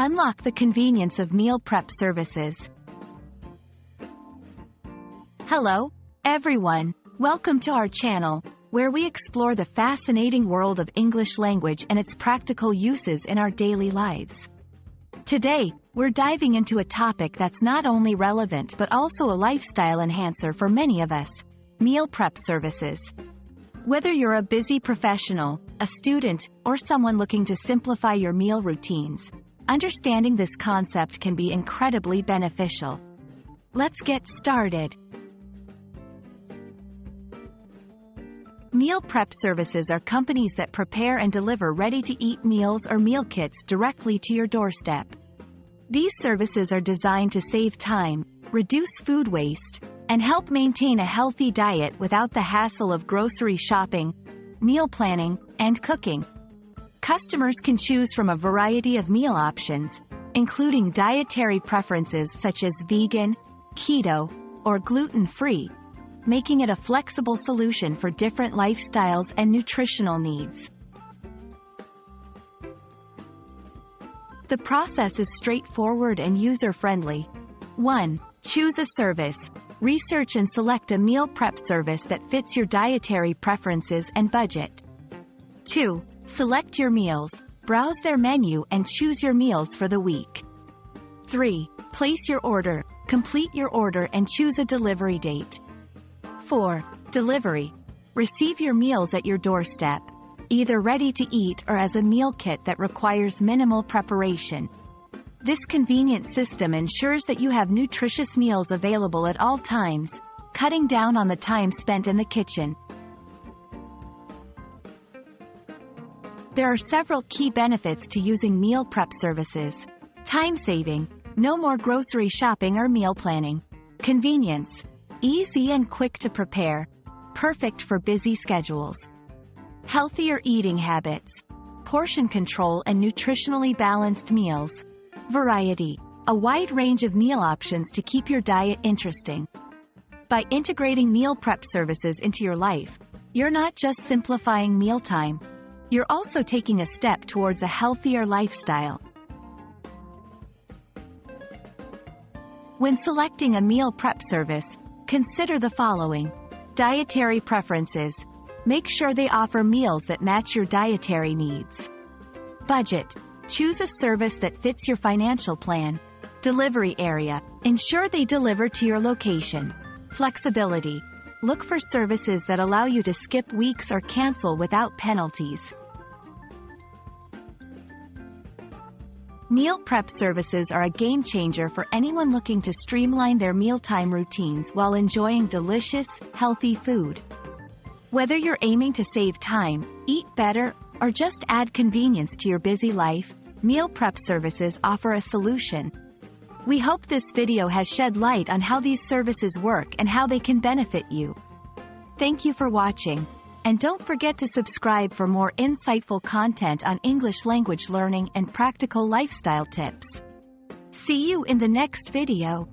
Unlock the convenience of meal prep services. Hello, everyone. Welcome to our channel, where we explore the fascinating world of English language and its practical uses in our daily lives. Today, we're diving into a topic that's not only relevant but also a lifestyle enhancer for many of us: meal prep services. Whether you're a busy professional, a student, or someone looking to simplify your meal routines, understanding this concept can be incredibly beneficial. Let's get started. Meal prep services are companies that prepare and deliver ready-to-eat meals or meal kits directly to your doorstep. These services are designed to save time, reduce food waste, and help maintain a healthy diet without the hassle of grocery shopping, meal planning, and cooking. Customers can choose from a variety of meal options, including dietary preferences such as vegan, keto, or gluten-free, making it a flexible solution for different lifestyles and nutritional needs. The process is straightforward and user-friendly. 1. Choose a service. Research and select a meal prep service that fits your dietary preferences and budget. 2. Select your meals, browse their menu and choose your meals for the week. 3. Place your order, complete your order and choose a delivery date. 4. Delivery. Receive your meals at your doorstep, either ready to eat or as a meal kit that requires minimal preparation. This convenient system ensures that you have nutritious meals available at all times, cutting down on the time spent in the kitchen. There are several key benefits to using meal prep services. Time saving. No more grocery shopping or meal planning. Convenience. Easy and quick to prepare. Perfect for busy schedules. Healthier eating habits. Portion control and nutritionally balanced meals. Variety. A wide range of meal options to keep your diet interesting. By integrating meal prep services into your life, you're not just simplifying mealtime, you're also taking a step towards a healthier lifestyle. When selecting a meal prep service, consider the following. Dietary preferences. Make sure they offer meals that match your dietary needs. Budget. Choose a service that fits your financial plan. Delivery area. Ensure they deliver to your location. Flexibility. Look for services that allow you to skip weeks or cancel without penalties. Meal prep services are a game changer for anyone looking to streamline their mealtime routines while enjoying delicious, healthy food. Whether you're aiming to save time, eat better, or just add convenience to your busy life, meal prep services offer a solution. We hope this video has shed light on how these services work and how they can benefit you. Thank you for watching, and don't forget to subscribe for more insightful content on English language learning and practical lifestyle tips. See you in the next video.